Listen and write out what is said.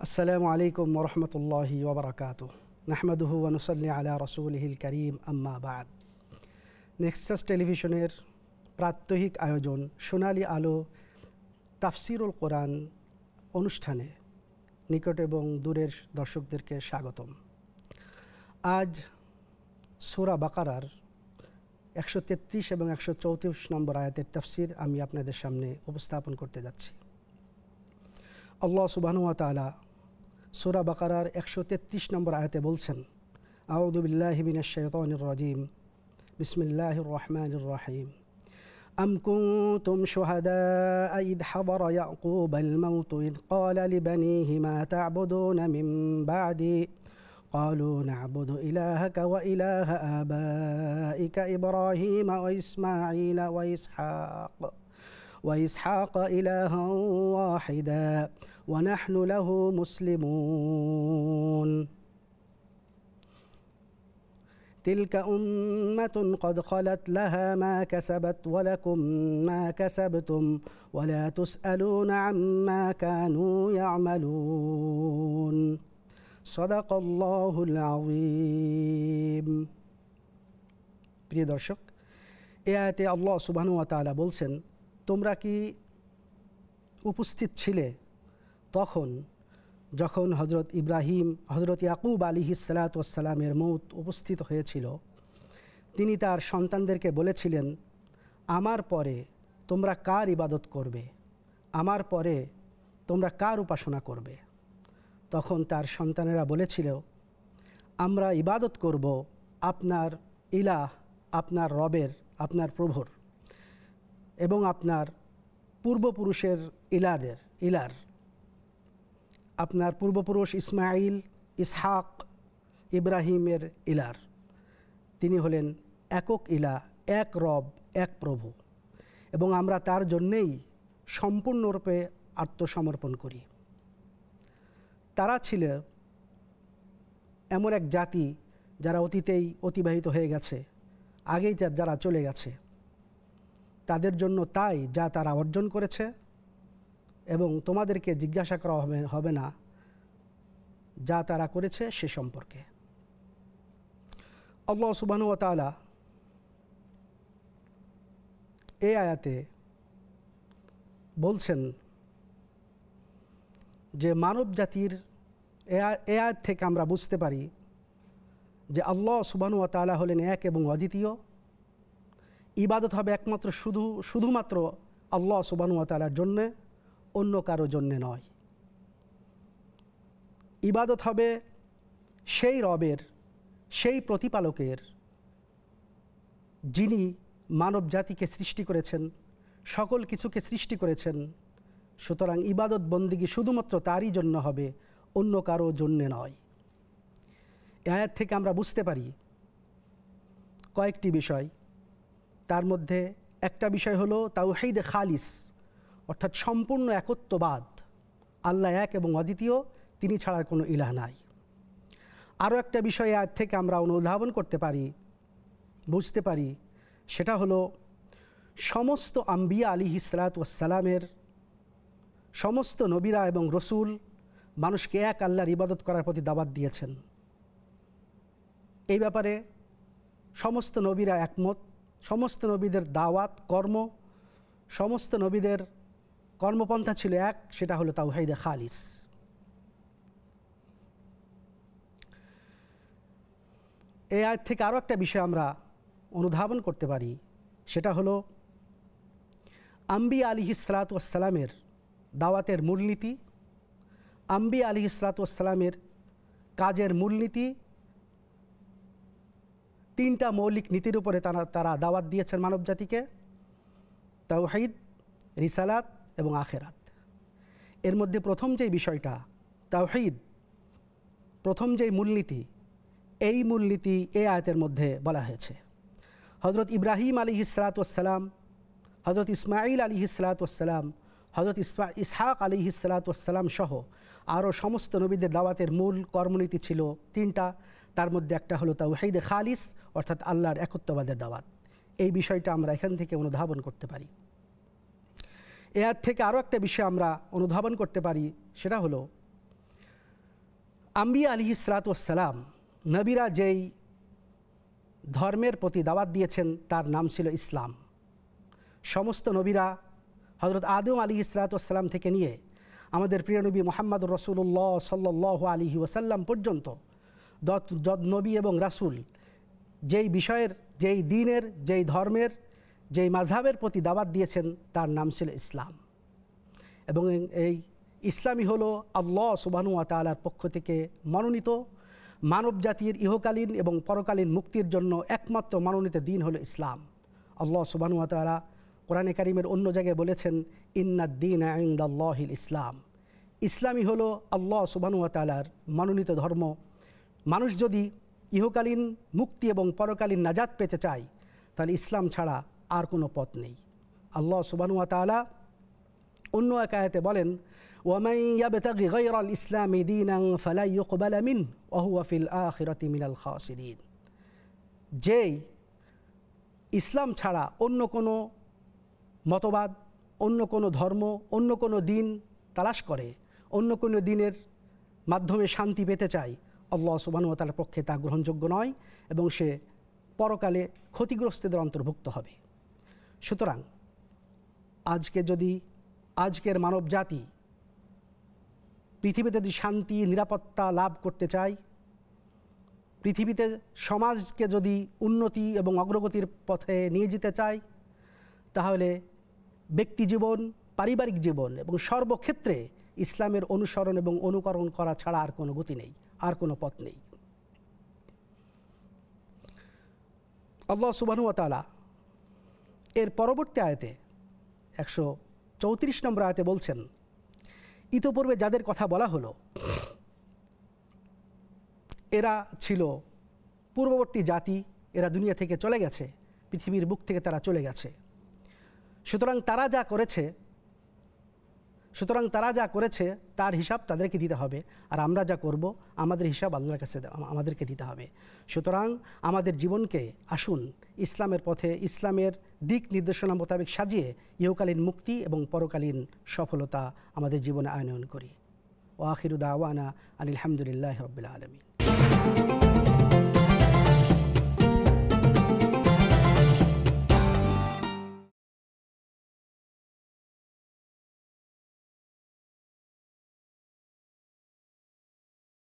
আসসালামু আলাইকুম ওয়া রাহমাতুল্লাহি ওয়া বারাকাতুহু নাহমাদুহু ওয়া নুসাল্লি আলা রাসূলিহিল কারীম আম্মা বা'দ। নেক্সাস টেলিভিশনের প্রাত্যহিক আয়োজন সোনালী আলো তাফসিরুল কোরআন অনুষ্ঠানে নিকট এবং দূরের দর্শকদেরকে স্বাগতম। আজ সূরা বাকারার 133 এবং 134 নম্বর আয়াতের তাফসির আমি আপনাদের সামনে উপস্থাপন করতে যাচ্ছি। আল্লাহ সুবহানাহু ওয়া তাআলা সূরা বাকারার 133 নম্বর আয়াতে বলছেন, আউযু বিল্লাহি মিনাশ শাইতানির রাজীম, বিসমিল্লাহির রহমানির রহিম। আম কুনতুম শুহাদা ইয হাদারা ইয়াকুবাল মাউত ইয ক্বালা লিবানিহি মা তা'বুদুনা মিন বা'দি قالوا نعبد إلهك وإله آبائك إبراهيم وإسماعيل وإسحاق إلها واحدا ونحن له مسلمون تلك أمة قد خلت لها ما كسبت ولكم ما كسبتم ولا تسألون عما كانوا يعملون সাদাকাল্লাহুল আযীম। প্রিয় দর্শক, এই আয়াতে আল্লাহ সুবহানাহু ওয়া তাআলা বলছেন, তোমরা কি উপস্থিত ছিলে তখন যখন হযরত ইব্রাহিম, হযরত ইয়াকুব আলাইহিস সালাতু ওয়াস সালামের মউত উপস্থিত হয়েছিল? তিনি তার সন্তানদেরকে বলেছিলেন, আমার পরে তোমরা কার ইবাদত করবে, আমার পরে তোমরা কার উপাসনা করবে? তখন তার সন্তানেরা বলেছিল, আমরা ইবাদত করব আপনার ইলাহ, আপনার রবের, আপনার প্রভুর এবং আপনার পূর্বপুরুষের ইলার, আপনার পূর্বপুরুষ ইসমাইল, ইসহাক, ইব্রাহিমের ইলার। তিনি হলেন একক ইলাহ, এক রব, এক প্রভু, এবং আমরা তার জন্যেই সম্পূর্ণরূপে আত্মসমর্পণ করি। তারা ছিল এমন এক জাতি যারা অতীতেই অতিবাহিত হয়ে গেছে, আগেই যারা চলে গেছে, তাদের জন্য তাই যা তারা অর্জন করেছে, এবং তোমাদেরকে জিজ্ঞাসা করা হবে না যা তারা করেছে সে সম্পর্কে। আল্লাহ সুবহানাহু ওয়া তাআলা এই আয়াতে বলছেন যে মানব জাতির এ আয়াত থেকে আমরা বুঝতে পারি যে আল্লাহ সুবহানাহু ওয়া তাআলা হলেন এক এবং অদ্বিতীয়। ইবাদত হবে একমাত্র শুধুমাত্র আল্লাহ সুবহানাহু ওয়া তাআলার জন্যে, অন্য কারো জন্যে নয়। ইবাদত হবে সেই রবের, সেই প্রতিপালকের, যিনি মানব জাতিকে সৃষ্টি করেছেন, সকল কিছুকে সৃষ্টি করেছেন। সুতরাং ইবাদত বন্দিগি শুধুমাত্র তারই জন্য হবে, অন্য কারো জন্যে নয়। এই আয়াত থেকে আমরা বুঝতে পারি কয়েকটি বিষয়। তার মধ্যে একটা বিষয় হলো তাওহীদে খালিস, অর্থাৎ সম্পূর্ণ একত্ববাদ, আল্লাহ এক এবং অদ্বিতীয়, তিনি ছাড়া কোনো ইলাহ নাই। আরও একটা বিষয় আয়াত থেকে আমরা অনুধাবন করতে পারি, বুঝতে পারি, সেটা হলো সমস্ত আম্বিয়া আলাইহিস সালাতু ওয়াস সালামের, সমস্ত নবীরা এবং রসুল মানুষকে এক আল্লাহর ইবাদত করার প্রতি দাওয়াত দিয়েছেন। এই ব্যাপারে সমস্ত নবীরা একমত। সমস্ত নবীদের দাওয়াত, কর্ম, সমস্ত নবীদের কর্মপন্থা ছিল এক, সেটা হলো তাওহীদে খালিস। এই আয়াত থেকে আরও একটা বিষয় আমরা অনুধাবন করতে পারি, সেটা হলো আম্বিয়া আলাইহিস সালাতু ওয়াস সালামের দাওয়াতের মূলনীতি, আম্বিয়া আলাইহিস সালাতু ওয়াস সালামের কাজের মূলনীতি, তিনটা মৌলিক নীতির উপরে তারা দাওয়াত দিয়েছেন মানব জাতিকে: তাওহীদ, রিসালাত এবং আখেরাত। এর মধ্যে প্রথম যেই বিষয়টা তাওহীদ, প্রথম যেই মূলনীতি, এই মূলনীতি এই আয়াতের মধ্যে বলা হয়েছে। হযরত ইব্রাহিম আলাইহিস সালাতু ওয়াস সালাম, হযরত ইসমাইল আলাইহিস সালাতু ওয়াস সালাম, হযরত ইসহাক আলাইহিস সালাতু ওয়াস সালাম সহ আরও সমস্ত নবীদের দাওয়াতের মূল কর্মনীতি ছিল তিনটা। তার মধ্যে একটা হলো তাওহীদে খালিস, অর্থাৎ আল্লাহর একত্ববাদের দাওয়াত। এই বিষয়টা আমরা এখান থেকে অনুধাবন করতে পারি। এর থেকে আরও একটা বিষয় আমরা অনুধাবন করতে পারি, সেটা হলো আম্বিয়া আলাইহিসসালাম নবীরা যেই ধর্মের প্রতি দাওয়াত দিয়েছেন তার নাম ছিল ইসলাম। সমস্ত নবীরা হযরত আদম আলাইহিসসালাম থেকে নিয়ে আমাদের প্রিয় নবী মুহাম্মদুর রাসূলুল্লাহ সাল্লাল্লাহু আলাইহি ওয়াসাল্লাম পর্যন্ত নবী এবং রাসূল যেই বিষয়ের, যেই দ্বীনের, যেই ধর্মের, যেই মাযহাবের প্রতি দাওয়াত দিয়েছেন তার নাম ছিল ইসলাম। এবং এই ইসলামই হলো আল্লাহ সুবহানাহু ওয়া তাআলার পক্ষ থেকে মনোনীত মানব জাতির ইহকালীন এবং পরকালীন মুক্তির জন্য একমাত্র মনোনীত দ্বীন হলো ইসলাম। আল্লাহ সুবহানাহু ওয়া তাআলা কোরআনে কারিমের অন্য জায়গায় বলেছেন ইন্নাদ-দীনা ইনদাল্লাহিল ইসলাম। ইসলামই হলো আল্লাহ সুবহানাহু ওয়া তাআলার মনোনীত ধর্ম। মানুষ যদি ইহকালীন মুক্তি এবং পরকালীন নাজাত পেতে চায় তাহলে ইসলাম ছাড়া আর কোনো পথ নেই। আল্লাহ সুবহানাহু ওয়া তাআলা অন্য এক আয়াতে বলেন ওয়ামান ইয়াবতাগি গায়রাল ইসলামি দীনান ফালা ইউকবালা মিনহু ওয়া হুয়া ফিল আখিরাতি মিনাল খাসিরিন। যেই ইসলাম ছাড়া অন্য কোনো মতবাদ, অন্য কোনো ধর্ম, অন্য কোনো দিন তালাশ করে, অন্য কোনো দিনের মাধ্যমে শান্তি পেতে চায়, আল্লাহ সুবহানাহু ওয়া তাআলার পক্ষে তা গ্রহণযোগ্য নয় এবং সে পরকালে ক্ষতিগ্রস্তদের অন্তর্ভুক্ত হবে। সুতরাং আজকের মানব জাতি পৃথিবীতে যদি শান্তি নিরাপত্তা লাভ করতে চায়, পৃথিবীতে সমাজকে যদি উন্নতি এবং অগ্রগতির পথে নিয়ে যেতে চায়, তাহলে ব্যক্তিজীবন, পারিবারিক জীবন এবং সর্বক্ষেত্রে ইসলামের অনুসরণ এবং অনুকরণ করা ছাড়া আর কোনো গতি নেই, আর কোনো পথ নেই। আল্লাহ সুবহানাহু ওয়া তাআলা এর পরবর্তী আয়াতে 134 নম্বর আয়াতে বলছেন, ইতোপূর্বে যাদের কথা বলা হলো এরা ছিল পূর্ববর্তী জাতি, এরা দুনিয়া থেকে চলে গেছে, পৃথিবীর বুক থেকে তারা চলে গেছে। সুতরাং তারা যা করেছে তার হিসাব তাদেরকে দিতে হবে, আর আমরা যা করব আমাদের হিসাব আল্লাহর কাছে আমাদেরকে দিতে হবে। সুতরাং আমাদের জীবনকে আসুন ইসলামের পথে, ইসলামের দিক নির্দেশনা মোতাবেক সাজিয়ে ইহকালীন মুক্তি এবং পরকালীন সফলতা আমাদের জীবনে আনয়ন করি। ওয়া আখিরু দাওয়ানা আনিল হামদুলিল্লাহি রাব্বিল আলামিন।